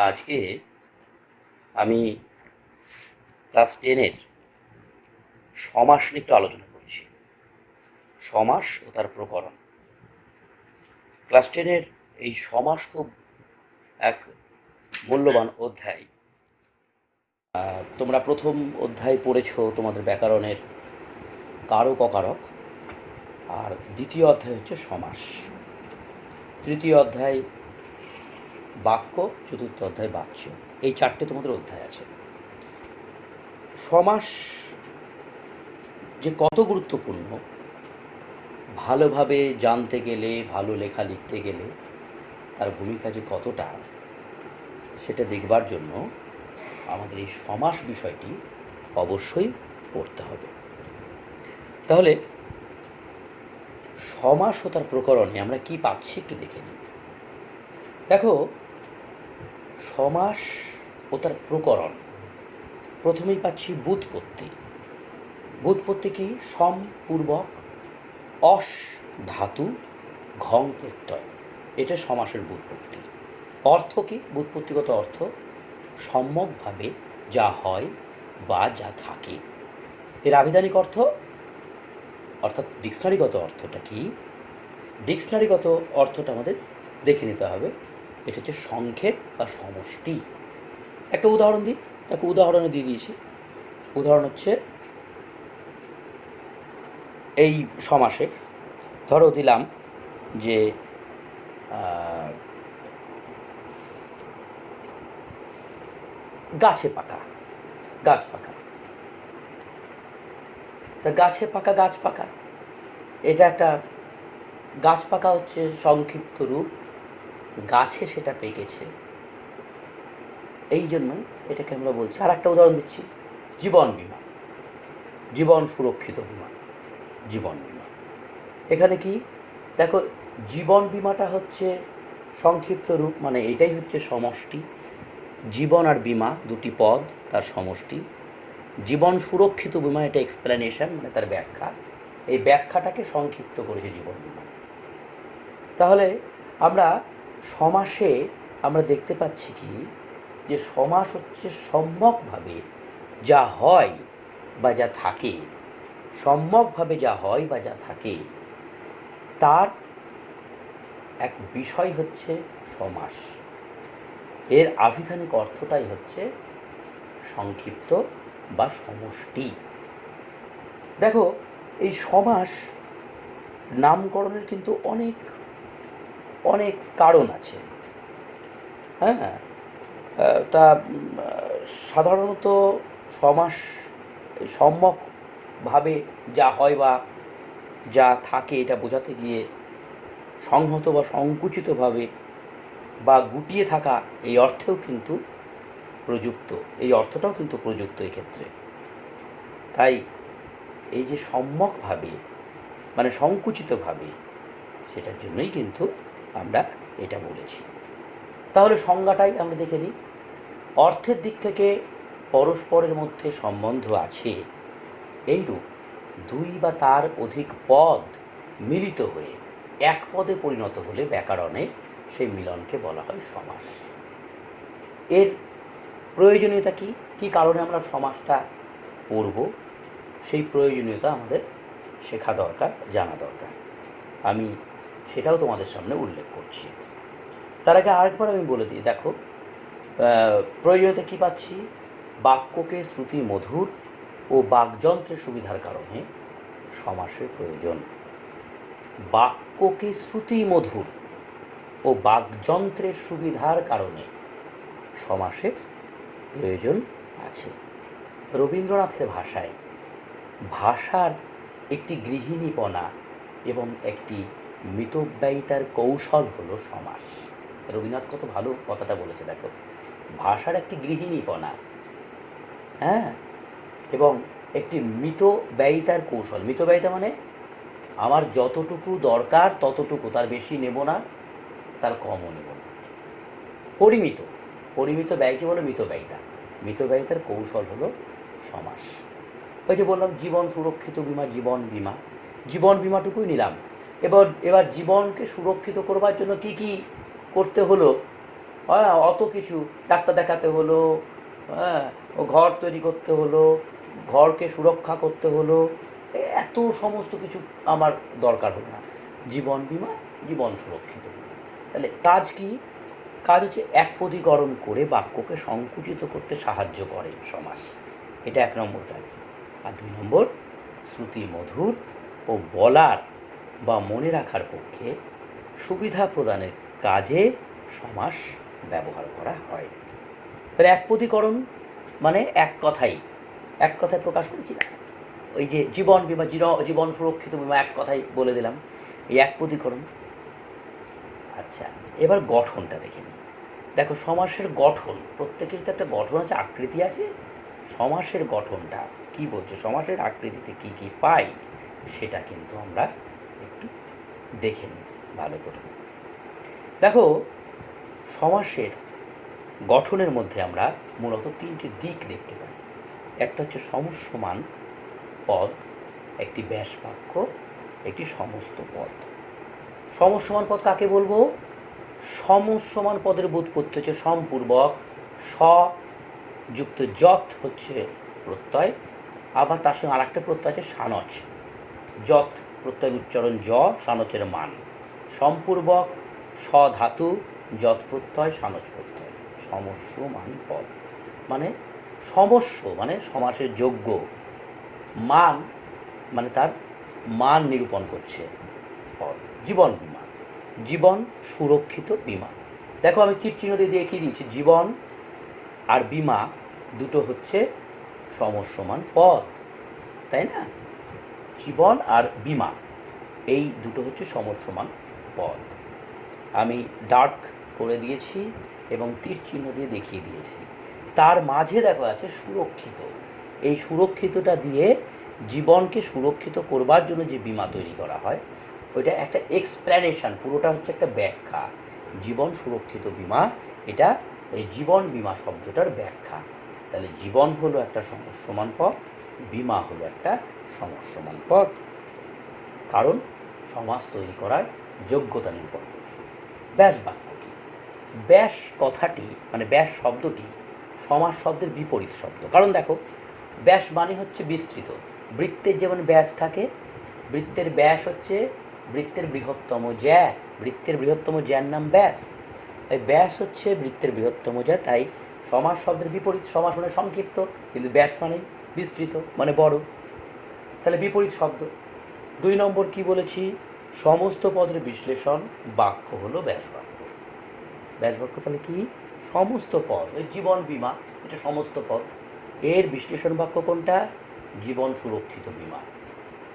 আজকে আমি ক্লাস 10-এর সমাস নিয়ে একটু আলোচনা করছি। সমাস ও তার প্রকরণ। ক্লাস 10-এর এই সমাস খুব এক মূল্যবান অধ্যায়। তোমরা প্রথম অধ্যায় পড়েছো তোমাদের ব্যাকরণের কারক অকারক, আর দ্বিতীয় অধ্যায় হচ্ছে সমাস, তৃতীয় অধ্যায় বাক্য, চতুর্থ অধ্যায় বাচ্য। এই চারটে তোমাদের অধ্যায় আছে। সমাস যে কত গুরুত্বপূর্ণ ভালোভাবে জানতে গেলে, ভালো লেখা লিখতে গেলে তার ভূমিকা যে কতটা, সেটা দেখবার জন্য আমাদের এই সমাস বিষয়টি অবশ্যই পড়তে হবে। তাহলে সমাস ও তার প্রকরণে আমরা কি পাচ্ছি একটু দেখে নিই। দেখো, সমাস ও তার প্রকরণ প্রথমেই পাচ্ছি ব্যুৎপত্তি। ব্যুৎপত্তি কি? সম পূর্বক অস ধাতু ঘং প্রত্যয়, এটা সমাসের ব্যুৎপত্তি। অর্থ কি? ব্যুৎপত্তিগত অর্থ সম্যকভাবে যা হয় বা যা থাকে। এর আবিধানিক অর্থ অর্থাৎ ডিকশনারিগত অর্থটা কি? ডিকশনারিগত অর্থটা আমাদের দেখে নিতে হবে। এটা হচ্ছে সংক্ষেপ বা সমষ্টি। একটা উদাহরণ দিই, তাকে উদাহরণে দিয়ে দিয়েছি। উদাহরণ হচ্ছে এই সমাসে ধরো দিলাম যে গাছে পাকা, গাছ পাকা। তা গাছে পাকা, গাছ পাকা, এটা একটা গাছ পাকা হচ্ছে সংক্ষিপ্ত রূপ, গাছে সেটা পেকেছে, এই জন্য এটাকে আমরা বলছি। আর একটা উদাহরণ দিচ্ছি, জীবন বিমা, জীবন সুরক্ষিত বিমা, জীবন বিমা। এখানে কি দেখো, জীবন বিমাটা হচ্ছে সংক্ষিপ্ত রূপ, মানে এটাই হচ্ছে সমষ্টি। জীবন আর বিমা দুটি পদ, তার সমষ্টি। জীবন সুরক্ষিত বিমা, এটা এক্সপ্লেনেশন, মানে তার ব্যাখ্যা। এই ব্যাখ্যাটাকে সংক্ষিপ্ত করেছে জীবন বিমা। তাহলে আমরা সমাসে আমরা দেখতে পাচ্ছি কি, যে সমাস হচ্ছে সম্যকভাবে যা হয় বা যা থাকে, সম্যকভাবে যা হয় বা যা থাকে তার এক বিষয় হচ্ছে সমাস। এর আভিধানিক অর্থটাই হচ্ছে সংক্ষিপ্ত বা সমষ্টি। দেখো, এই সমাস নামকরণের কিন্তু অনেক অনেক কারণ আছে। হ্যাঁ, তা সাধারণত সমাস সম্যকভাবে যা হয় বা যা থাকে এটা বোঝাতে গিয়ে সংহত বা সংকুচিতভাবে বা গুটিয়ে থাকা, এই অর্থেও কিন্তু প্রযুক্ত, এই অর্থটাও কিন্তু প্রযুক্ত এক্ষেত্রে। তাই এই যে সম্যকভাবে মানে সংকুচিতভাবে, সেটার জন্যই কিন্তু আমরা এটা বলেছি। তাহলে সংজ্ঞাটাই আমরা দেখে নিই। অর্থের দিক থেকে পরস্পরের মধ্যে সম্বন্ধ আছে এইরূপ দুই বা তার অধিক পদ মিলিত হয়ে এক পদে পরিণত হলে ব্যাকরণে সেই মিলনকে বলা হয় সমাস। এর প্রয়োজনীয়তা কি? কী কারণে আমরা সমাসটা পড়ব, সেই প্রয়োজনীয়তা আমাদের শেখা দরকার, জানা দরকার। আমি সেটাও তোমাদের সামনে উল্লেখ করছি। তার আগে আরেকবার আমি বলে দিই। দেখো, প্রয়োজনীয়তা কী পাচ্ছি? বাক্যকে শ্রুতি মধুর ও বাকযন্ত্রের সুবিধার কারণে সমাসের প্রয়োজন। বাক্যকে শ্রুতি মধুর ও বাকযন্ত্রের সুবিধার কারণে সমাসের প্রয়োজন আছে। রবীন্দ্রনাথের ভাষায় ভাষার একটি গৃহিণীপনা এবং একটি মিতব্যয়িতার কৌশল হলো সমাস। রবীন্দ্রনাথ কত ভালো কথাটা বলেছে দেখো, ভাষার একটি গৃহিণীপনা, হ্যাঁ, এবং একটি মিতব্যয়িতার কৌশল। মিতব্যয়িতা মানে আমার যতটুকু দরকার ততটুকু, তার বেশি নেব না, তার কমও নেব না। পরিমিত, পরিমিত ব্যয়কে বলে মিতব্যয়িতা। মিতব্যয়িতার কৌশল হলো সমাস। ওই যে বললাম জীবন সুরক্ষিত বিমা, জীবন বিমা, জীবন বিমাটুকুই নিলাম। এবার জীবনকে সুরক্ষিত করবার জন্য কি কি করতে হলো, হ্যাঁ, অত কিছু ডাক্তার দেখাতে হলো, হ্যাঁ, ও ঘর তৈরি করতে হলো, ঘরকে সুরক্ষা করতে হলো, এত সমস্ত কিছু আমার দরকার হলো না। জীবন বিমা, জীবন সুরক্ষিত বিমা। তাহলে কাজ কি? কাজ হচ্ছে একপদীকরণ করে বাক্যকে সংকুচিত করতে সাহায্য করে সমাস। এটা ১ নম্বর কাজ। আর ২ নম্বর, শ্রুতি মধুর ও বলার বা মনে রাখার পক্ষে সুবিধা প্রদানের কাজে সমাস ব্যবহার করা হয়। তাহলে একপদীকরণ মানে এক কথায় প্রকাশ করেছি না, ওই যে জীবন বিমা, জীবন সুরক্ষিত বিমা, এক কথায় বলে দিলাম, এই একপদীকরণ। আচ্ছা, এবার গঠনটা দেখে নিই। দেখো, সমাসের গঠন, প্রত্যেকের তো একটা গঠন আছে, আকৃতি আছে। সমাসের গঠনটা কি বলছে, সমাসের আকৃতিতে কি কি পাই, সেটা কিন্তু আমরা একটু দেখে নিই ভালো করে। দেখো, সমাসের গঠনের মধ্যে আমরা মূলত ৩টি দিক দেখতে পাই। একটা হচ্ছে সমস্যমান পদ, একটি ব্যাস বাক্য, একটি সমস্ত পদ। সমস্যমান পদ কাকে বলবো? সমস্যমান পদের ব্যুৎপত্তি হচ্ছে সম্পূর্বক, স যুক্ত যৎ হচ্ছে প্রত্যয়, আবার তার সঙ্গে আরেকটা প্রত্যয় আছে সানচ। যৎ প্রত্যয়ের উচ্চারণ জ, সানচের মান। সম্পূর্বক, স ধাতু, যৎ প্রত্যয়, সানচ প্রত্যয়। সমস্যমান পদ মানে সমস্য মানে সমাসের যোগ্য, মান মানে তার মান নিরূপণ করছে পদ। জীবন বিমা, জীবন সুরক্ষিত বিমা। দেখো, আমি তীর চিহ্ন দিয়ে দেখিয়ে দিয়েছি, জীবন আর বিমা দুটো হচ্ছে সমস্যমান পদ, তাই না? জীবন আর বিমা এই দুটো হচ্ছে সমস্যমান পদ। আমি ডার্ক করে দিয়েছি এবং তীর চিহ্ন দিয়ে দেখিয়ে দিয়েছি। তার মাঝে দেখো আছে সুরক্ষিত। এই সুরক্ষিতটা দিয়ে জীবনকে সুরক্ষিত করবার জন্য যে বিমা তৈরি করা হয়, ওইটা একটা এক্সপ্ল্যানেশন, পুরোটা হচ্ছে একটা ব্যাখ্যা। জীবন সুরক্ষিত বিমা, এটা এই জীবন বিমা শব্দটার ব্যাখ্যা। তাহলে জীবন হলো একটা সমস্যমান পদ, বিমা হলো একটা সমস্যমান পদ, কারণ সমাস তৈরি করার যোগ্যতা নিরূপণ করে। ব্যাস বাক্য কি? ব্যাস কথাটি মানে ব্যাস শব্দটি সমাস শব্দের বিপরীত শব্দ। কারণ দেখো, ব্যাস মানে হচ্ছে বিস্তৃত। বৃত্তের যেমন ব্যাস থাকে, বৃত্তের ব্যাস হচ্ছে বৃত্তের বৃহত্তম জ্যা, বৃত্তের বৃহত্তম জ্যার নাম ব্যাস। এই ব্যাস হচ্ছে বৃত্তের বৃহত্তম জ্যা, তাই সমাস শব্দের বিপরীত। সমাস মানে সংক্ষিপ্ত, কিন্তু ব্যাস মানে বিস্তৃত মানে বড়, তাহলে বিপরীত শব্দ। ২ নম্বর কি বলেছি? সমস্ত পদের বিশ্লেষণ বাক্য হলো ব্যাস বাক্য। ব্যাস বাক্য তাহলে কি? সমস্ত পদ, ওই জীবন বিমা এটা সমস্ত পদ, এর বিশ্লেষণ বাক্য কোনটা? জীবন সুরক্ষিত বিমা,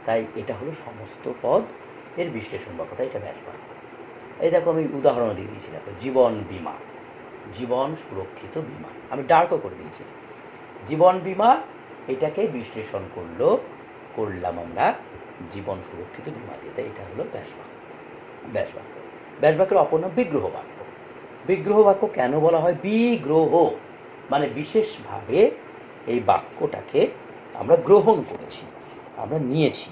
তাই এটা হলো সমস্ত পদ, এর বিশ্লেষণ বাক্য, তাই এটা ব্যাস বাক্য। এই দেখো, আমি উদাহরণ দিয়ে দিয়েছি, দেখো, জীবন বিমা, জীবন সুরক্ষিত বিমা, আমি ডার্কও করে দিয়েছি। জীবন বিমা এটাকে বিশ্লেষণ করলাম আমরা জীবন সুরক্ষিত বিমা দিয়ে, তাই এটা হলো ব্যাস বাক্য। ব্যাস বাক্য, ব্যাস বাক্যের অপর নাম বিগ্রহ বাক্য। বিগ্রহ বাক্য কেন বলা হয়? বিগ্রহ মানে বিশেষভাবে এই বাক্যটাকে আমরা গ্রহণ করেছি, আমরা নিয়েছি,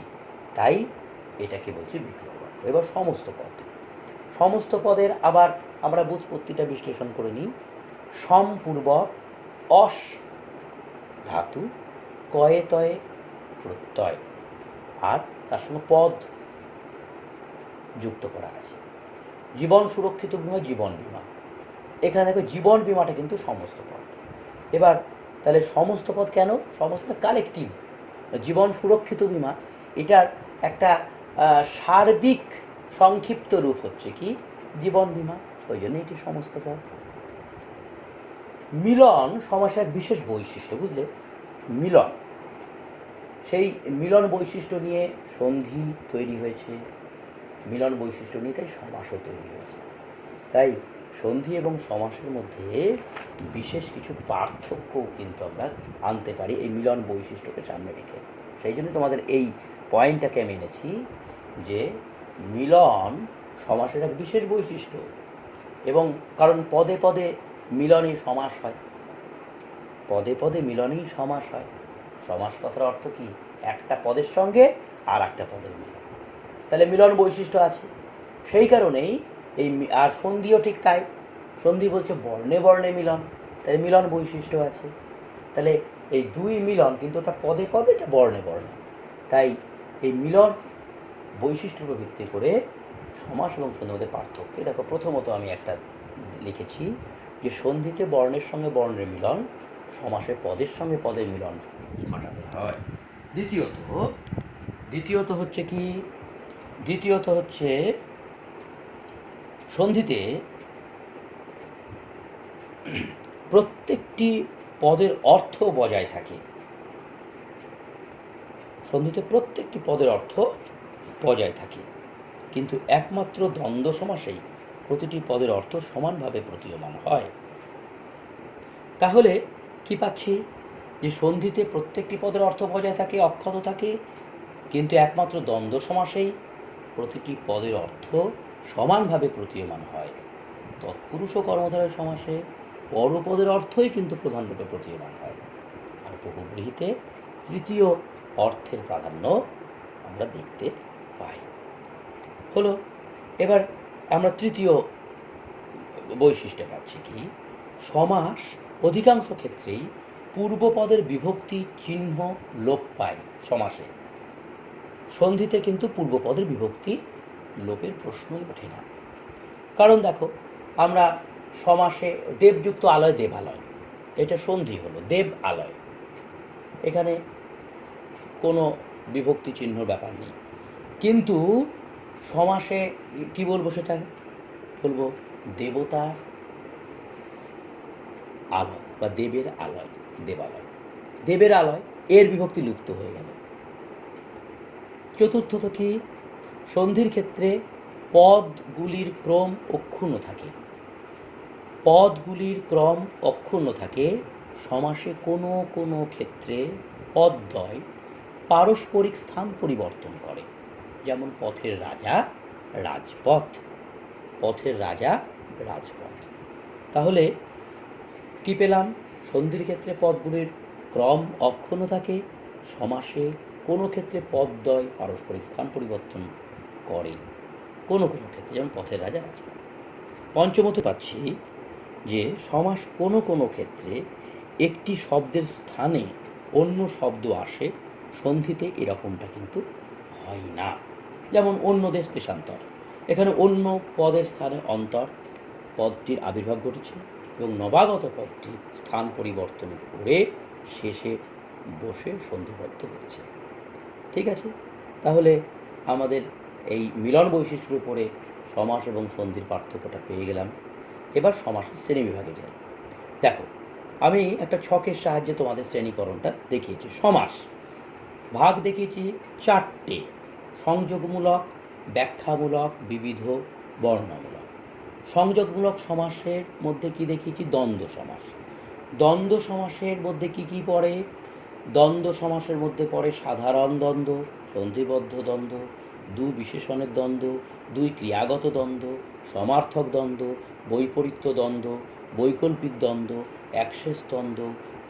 তাই এটাকে বলছি বিগ্রহ বাক্য। এবার সমস্ত পদ, সমস্ত পদের আবার আমরা ব্যুৎপত্তিটা বিশ্লেষণ করে নিই। সম্পূর্বক, অস ধাতু, কয়ে তয়ে প্রত্যয়, আর তার সঙ্গে পদ যুক্ত করা আছে। জীবন সুরক্ষিত বিমা, জীবন বিমা, এখানে দেখো জীবন বিমাটা কিন্তু সমস্ত পদ। এবার তাহলে সমস্ত পদ কেন? সমস্ত কালেকটিভ। জীবন সুরক্ষিত বিমা এটার একটা সার্বিক সংক্ষিপ্ত রূপ হচ্ছে কি? জীবন বিমা, ওই জন্য এটি সমস্ত পদ। মিলন সমাসের এক বিশেষ বৈশিষ্ট্য, বুঝলে? মিলন, সেই মিলন বৈশিষ্ট্য নিয়ে সন্ধি তৈরি হয়েছে, মিলন বৈশিষ্ট্য নিয়ে তাই সমাসও তৈরি হয়েছে। তাই সন্ধি এবং সমাসের মধ্যে বিশেষ কিছু পার্থক্যও কিন্তু আমরা আনতে পারি এই মিলন বৈশিষ্ট্যকে সামনে রেখে। সেই জন্য তোমাদের এই পয়েন্টটাকে আমি এনেছি যে মিলন সমাসের এক বিশেষ বৈশিষ্ট্য, এবং কারণ পদে পদে মিলনেই সমাস হয়, পদে পদে মিলনেই সমাস হয়। সমাস কথার অর্থ কি? একটা পদের সঙ্গে আর একটা পদের মিলন, তাহলে মিলন বৈশিষ্ট্য আছে। সেই কারণেই এই, আর সন্ধিও ঠিক তাই, সন্ধি বলছে বর্ণে বর্ণে মিলন, তাহলে মিলন বৈশিষ্ট্য আছে। তাহলে এই দুই মিলন, কিন্তু ওটা পদে পদে, এটা বর্ণে বর্ণে। তাই এই মিলন বৈশিষ্ট্যের উপর ভিত্তি করে সমাস এবং সন্ধির মধ্যে পার্থক্য। দেখো, প্রথমত আমি একটা লিখেছি যে সন্ধিতে বর্ণের সঙ্গে বর্ণের মিলন, সমাসে পদের সঙ্গে পদের মিলন ঘটাতে হয়। দ্বিতীয়ত হচ্ছে কি, দ্বিতীয়ত হচ্ছে সন্ধিতে প্রত্যেকটি পদের অর্থ বজায় থাকে। সন্ধিতে প্রত্যেকটি পদের অর্থ বজায় থাকে, কিন্তু একমাত্র দ্বন্দ্ব সমাসেই প্রতিটি পদের অর্থ সমানভাবে প্রতীয়মান হয়। তাহলে কি পাচ্ছি, যে সন্ধিতে প্রত্যেকটি পদের অর্থ বজায় থাকে, অক্ষত থাকে, কিন্তু একমাত্র দ্বন্দ্ব সমাসেই প্রতিটি পদের অর্থ সমানভাবে প্রতীয়মান হয়। তৎপুরুষ ও কর্মধারয় সমাসে পরপদের অর্থই কিন্তু প্রধানরূপে প্রতীয়মান হয়, আর বহুব্রীহিতে তৃতীয় অর্থের প্রাধান্য আমরা দেখতে পাই। হলো, এবার আমরা তৃতীয় বৈশিষ্ট্যে পাচ্ছি কি, সমাস অধিকাংশ ক্ষেত্রেই পূর্বপদের বিভক্তি চিহ্ন লোপ পায় সমাসে। সন্ধিতে কিন্তু পূর্বপদের বিভক্তি লোপের প্রশ্নই ওঠে না। কারণ দেখো, আমরা সমাসে দেবযুক্ত আলয় দেবালয়, এটা সন্ধি হলো, দেব আলয়, এখানে কোনো বিভক্তি চিহ্নর ব্যাপার নেই। কিন্তু সমাসে কি বলবো, সেটা বলবো দেবতার আলয় বা দেবের আলয়, দেবালয়, দেবের আলয়, এর বিভক্তি লুপ্ত হয়ে গেল। চতুর্থত কি, সন্ধির ক্ষেত্রে পদগুলির ক্রম অক্ষুণ্ণ থাকে। পদগুলির ক্রম অক্ষুণ্ণ থাকে। সমাসে কোনো কোনো ক্ষেত্রে পদদ্বয় পারস্পরিক স্থান পরিবর্তন করে, যেমন পথের রাজা রাজপথ, পথের রাজা রাজপথ। তাহলে কি পেলাম, সন্ধির ক্ষেত্রে পদগুলির ক্রম অক্ষুণ্ণ থাকে, সমাসে কোনো ক্ষেত্রে পদদ্বয় পারস্পরিক স্থান পরিবর্তন করে, কোনো কোনো ক্ষেত্রে, যেমন পথের রাজা রাজপথ। পঞ্চমত পাচ্ছি যে সমাস কোনো কোনো ক্ষেত্রে একটি শব্দের স্থানে অন্য শব্দ আসে, সন্ধিতে এরকমটা কিন্তু হয় না। যেমন অন্য দেশ দেশান্তর, এখানে অন্য পদের স্থানে অন্তর পদটির আবির্ভাব ঘটেছে এবং নবাগত পদটি স্থান পরিবর্তন করে শেষে বসে সন্ধিবদ্ধ হয়েছে। ঠিক আছে, তাহলে আমাদের এই মিলন বৈশিষ্ট্যের উপরে সমাস এবং সন্ধির পার্থক্যটা পেয়ে গেলাম। এবার সমাসের শ্রেণীবিভাগে যাই। দেখো, আমি একটা ছকের সাহায্যে তোমাদের শ্রেণীকরণটা দেখিয়েছি। সমাস ভাগ দেখিয়েছি চারটে: সংযোগমূলক, ব্যাখ্যামূলক, বিবিধ, বর্ণনামূলক। সংযোগমূলক সমাসের মধ্যে কি দেখিয়েছি? দ্বন্দ্ব সমাস। দ্বন্দ্ব সমাসের মধ্যে কি কি পড়ে? দ্বন্দ্ব সমাসের মধ্যে পড়ে সাধারণ দ্বন্দ্ব, সন্ধিবদ্ধ দ্বন্দ্ব, দু বিশেষণের দ্বন্দ্ব, দুই ক্রিয়াগত দ্বন্দ্ব, সমার্থক দ্বন্দ্ব, বৈপরীত্য দ্বন্দ্ব, বৈকল্পিক দ্বন্দ্ব, একশেষ দ্বন্দ্ব,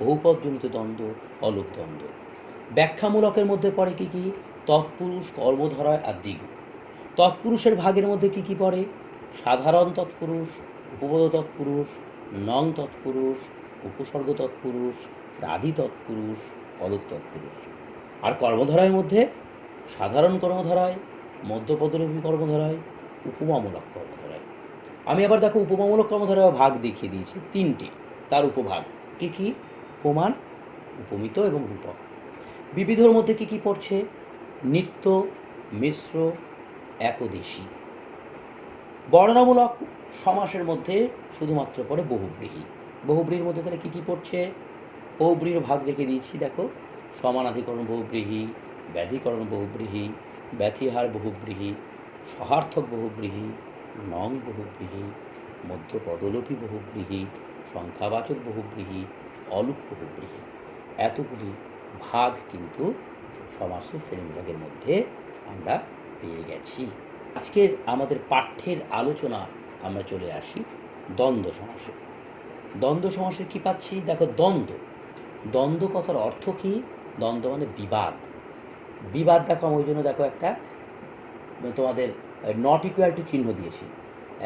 বহুপদজনিত দ্বন্দ্ব, অলোপ দ্বন্দ্ব। ব্যাখ্যামূলকের মধ্যে পড়ে কি কি? তৎপুরুষ, কর্মধারয় আর দ্বিগু। তৎপুরুষের ভাগের মধ্যে কি কি পড়ে? সাধারণ তৎপুরুষ, উপপদ তৎপুরুষ, নং তৎপুরুষ, উপসর্গ তৎপুরুষ, রাধি তৎপুরুষ, অলোপ তৎপুরুষ। আর কর্মধারয়ের মধ্যে সাধারণ কর্মধারয়, মধ্যপদলোপী কর্মধারয়, উপমামূলক কর্মধারয়। আমি আবার দেখো উপমামূলক কর্মধারয় ভাগ দেখিয়ে দিয়েছি তিনটে, তার উপভাগ কি কি? উপমান, উপমিত এবং রূপক। বিবিধর মধ্যে কি কি পড়ছে? নিত্য, মিশ্র, একদেশী। বর্ণনামূলক সমাসের মধ্যে শুধুমাত্র পড়ে বহুব্রীহি। বহুব্রীহির মধ্যে তাহলে কী কী পড়ছে? বহুব্রীহির ভাগ দেখে দিয়েছি, দেখো: সমানাধিকরণ বহুব্রীহি, ব্যাধিকরণ বহুব্রীহি, ব্যতিহার বহুব্রীহি, সহার্থক বহুব্রীহি, নং বহুব্রীহি, মধ্যপদলোপী বহুব্রীহি, সংখ্যাবাচক বহুব্রীহি, অলুপ বহুব্রীহি। এতগুলি ভাগ কিন্তু সমাসের শ্রেণীবিভাগের মধ্যে আমরা পেয়ে গেছি। আজকের আমাদের পাঠ্যের আলোচনা আমরা চলে আসি দ্বন্দ্ব সমাসে। দ্বন্দ্ব সমাসে কী পাচ্ছি? দেখো, দ্বন্দ্ব, দ্বন্দ্ব কথার অর্থ কী? দ্বন্দ্ব মানে বিবাদ। বিবাদ দেখো, আমি ওই জন্য দেখো একটা তোমাদের নট ইকুয়াল টু চিহ্ন দিয়েছি।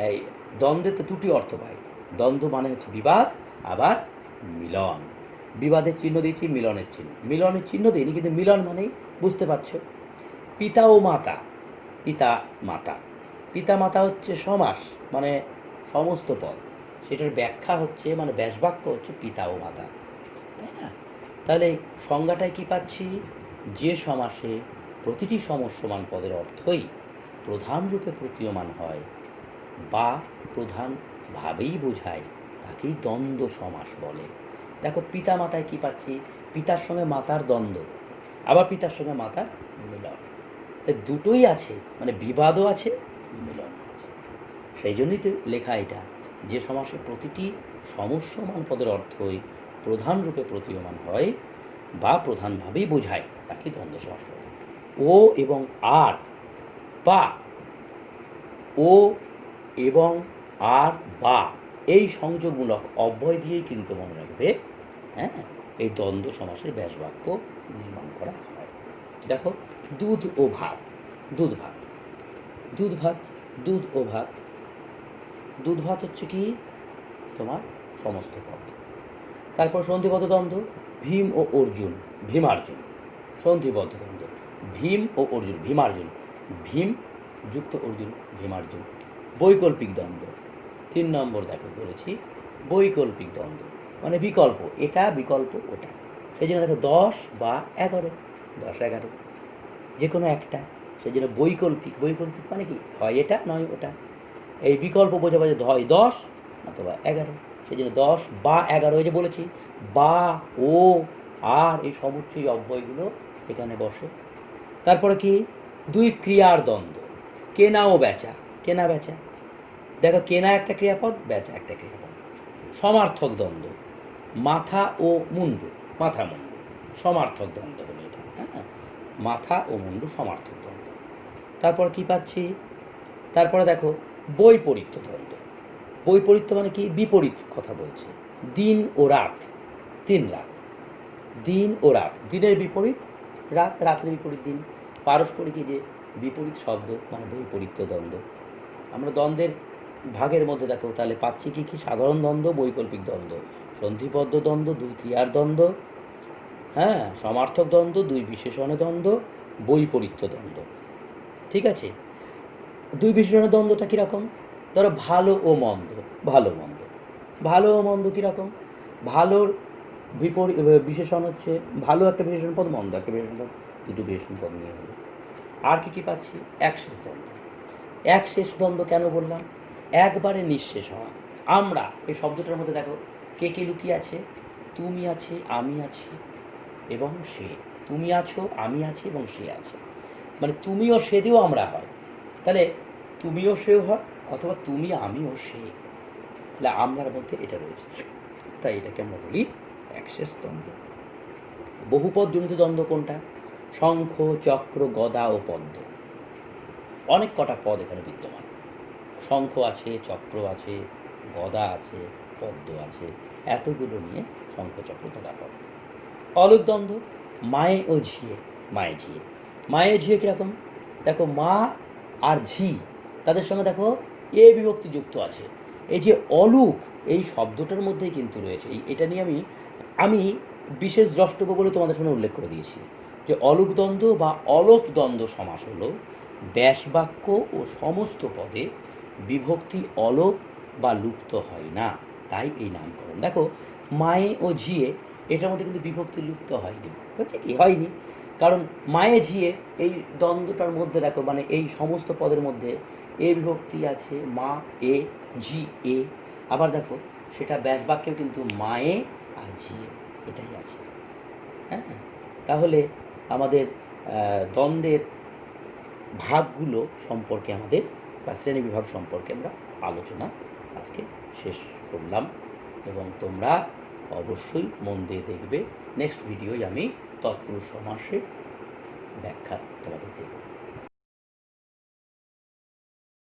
এই দ্বন্দ্বের তো দুটি অর্থ পাই, দ্বন্দ্ব মানে হচ্ছে বিবাদ, আবার মিলন। বিবাদের চিহ্ন দিয়েছি, মিলনের চিহ্ন, মিলনের চিহ্ন দিইনি, কিন্তু মিলন মানেই বুঝতে পারছো। পিতা ও মাতা, পিতা মাতা, পিতা মাতা হচ্ছে সমাস, মানে সমস্ত পদ, সেটার ব্যাখ্যা হচ্ছে মানে ব্যাসবাক্য হচ্ছে পিতা ও মাতা, তাই না? তাহলে সংজ্ঞাটায় কী পাচ্ছি? যে সমাসে প্রতিটি সমস্যমান পদের অর্থই প্রধান রূপে প্রতীয়মান হয় বা প্রধানভাবেই বোঝায় তাকেই দ্বন্দ্ব সমাস বলে। দেখো পিতা মাতায় কী পাচ্ছি? পিতার সঙ্গে মাতার দ্বন্দ্ব, আবার পিতার সঙ্গে মাতার মিলন, তাই দুটোই আছে, মানে বিবাদও আছে, মিলন আছে। সেই জন্যই তো লেখা এটা, যে সমাসে প্রতিটি সমস্যমান পদের অর্থই প্রধান রূপে প্রতীয়মান হয় বা প্রধানভাবেই বোঝায় তাকে দ্বন্দ্ব সমাস বলে। ও এবং আর বা, ও এবং আর বা এই সংযোগমূলক অব্যয় দিয়েই কিন্তু মনে রাখবে, হ্যাঁ, এই দ্বন্দ্ব সমাসের ব্যাসবাক্য নির্মাণ করা হয়। দেখো দুধ ও ভাত, দুধ ভাত, দুধ ভাত, দুধ ও ভাত, দুধ ভাত হচ্ছে কি তোমার সমস্ত পদ। তারপর সন্ধিবদ্ধ দ্বন্দ্ব, ভীম ও অর্জুন, ভীমার্জুন, সন্ধিবদ্ধ দ্বন্দ্ব, ভীম ও অর্জুন, ভীমার্জুন, ভীম যুক্ত অর্জুন, ভীমার্জুন। বৈকল্পিক দ্বন্দ্ব, 3 নম্বর দেখো বলেছি, বৈকল্পিক দ্বন্দ্ব মানে বিকল্প, এটা বিকল্প ওটা, সেই জন্য দেখো 10 বা 11, 10 11 যে কোনো একটা, সেই জন্য বৈকল্পিক, বৈকল্পিক মানে কি হয় এটা নয় ওটা, এই বিকল্প বোঝাবে যে হয় 10 অথবা 11, সেই জন্য 10 বা 11 এই যে বলেছি, বা ও আর এই সমুচ্চয় অব্যয়গুলো এখানে বসে। তারপরে কি দুই ক্রিয়ার দ্বন্দ্ব, কেনা ও বেচা, কেনা বেচা, দেখো কেনা একটা ক্রিয়াপদ, বেচা একটা ক্রিয়াপদ। সমার্থক দ্বন্দ্ব, মাথা ও মুন্ডু, মাথা মুন্ডু, সমার্থক দ্বন্দ্ব হলো এটা, হ্যাঁ, মাথা ও মুন্ডু সমার্থক দ্বন্দ্ব। তারপর কি পাচ্ছি? তারপরে দেখো বৈপরীত্য দ্বন্দ্ব, বৈপরীত্য মানে কি বিপরীত কথা বলছে, দিন ও রাত, দিন রাত, দিন ও রাত, দিনের বিপরীত রাত, রাতের বিপরীত দিন, পারস্পরিক যে বিপরীত শব্দ মানে বৈপরীত্য দ্বন্দ্ব। আমরা দ্বন্দ্বের ভাগের মধ্যে দেখো তাহলে পাচ্ছি কি কি? সাধারণ দ্বন্দ্ব, বৈকল্পিক দ্বন্দ্ব, সন্ধিবদ্ধ দ্বন্দ্ব, দুই ক্রিয়ার দ্বন্দ্ব, হ্যাঁ, সমার্থক দ্বন্দ্ব, দুই বিশেষণে দ্বন্দ্ব, বৈপরীত্য দ্বন্দ্ব। ঠিক আছে, দুই বিশেষণের দ্বন্দ্বটা কীরকম? ধরো ভালো ও মন্দ, ভালো মন্দ, ভালো ও মন্দ কীরকম? ভালোর বিপরীত বিশেষণ হচ্ছে, ভালো একটা বিশেষণ পদ, মন্দ একটা বিশেষণ পদ, দুটো বিশেষণ পদ নিয়ে হলো। আর কী কী পাচ্ছি? একশেষ দ্বন্দ্ব, একশেষ দ্বন্দ্ব কেন বললাম? একবারে নিঃশেষ হওয়া। আমরা এই শব্দটার মধ্যে দেখো কে কে লুকিয়ে আছে? তুমি আছে, আমি আছি এবং সে, তুমি আছো, আমি আছি এবং সে আছে, মানে তুমিও সে দিয়েও আমরা হয়, তাহলে তুমিও সেও হয় অথবা তুমি আমিও সে, তাহলে আমরার মধ্যে এটা রয়েছে, তাই এটাকে আমরা বলি একশেষ দ্বন্দ্ব। বহুপদ জনিত দ্বন্দ্ব কোনটা? শঙ্খ, চক্র, গদা ও পদ্ম, অনেক কটা পদ এখানে বিদ্যমান, শঙ্খ আছে, চক্র আছে, গদা আছে, পদ্ম আছে, এতগুলো নিয়ে শঙ্খ, চক্র, গদা, পদ্ম। অলুক দ্বন্দ্ব, মায়ে ও ঝিয়ে, মায়ে ঝিয়ে, মায়ে ঝিয়ে কীরকম? দেখো মা আর ঝি, তাদের সঙ্গে দেখো এ বিভক্তি যুক্ত আছে, এই যে অলুক এই শব্দটার মধ্যেই কিন্তু রয়েছে, এটা নিয়ে আমি আমি বিশেষ দ্রষ্টব্য বলে তোমাদের সামনে উল্লেখ করে দিয়েছি যে অলুক দ্বন্দ্ব বা অলোপ দ্বন্দ্ব সমাস হলো ব্যাসবাক্য ও সমস্ত পদে বিভক্তি অলোপ বা লুপ্ত হয় না, তাই এই নামকরণ। দেখো মায়ে ও ঝিয়ে এটার মধ্যে কিন্তু বিভক্তি লুপ্ত হয়নি, হচ্ছে কি হয়নি, কারণ মায়ে ঝিয়ে এই দ্বন্দ্বটার মধ্যে দেখো মানে এই সমস্ত পদের মধ্যে এ বিভক্তি আছে, মা এ, ঝি এ, আবার দেখো সেটা ব্যাসবাক্যেও কিন্তু মায়ে আর ঝিয়ে এটাই আছে, হ্যাঁ। তাহলে আমাদের দ্বন্দ্বের ভাগগুলো সম্পর্কে আমাদের বা শ্রেণীবিভাগ সম্পর্কে আমরা আলোচনা আজকে শেষ করলাম, এবং তোমরা অবশ্যই মন দিয়ে দেখবে, নেক্সট ভিডিওয় আমি তৎপুরুষ সমাসের ব্যাখ্যা তোমাদের দেব।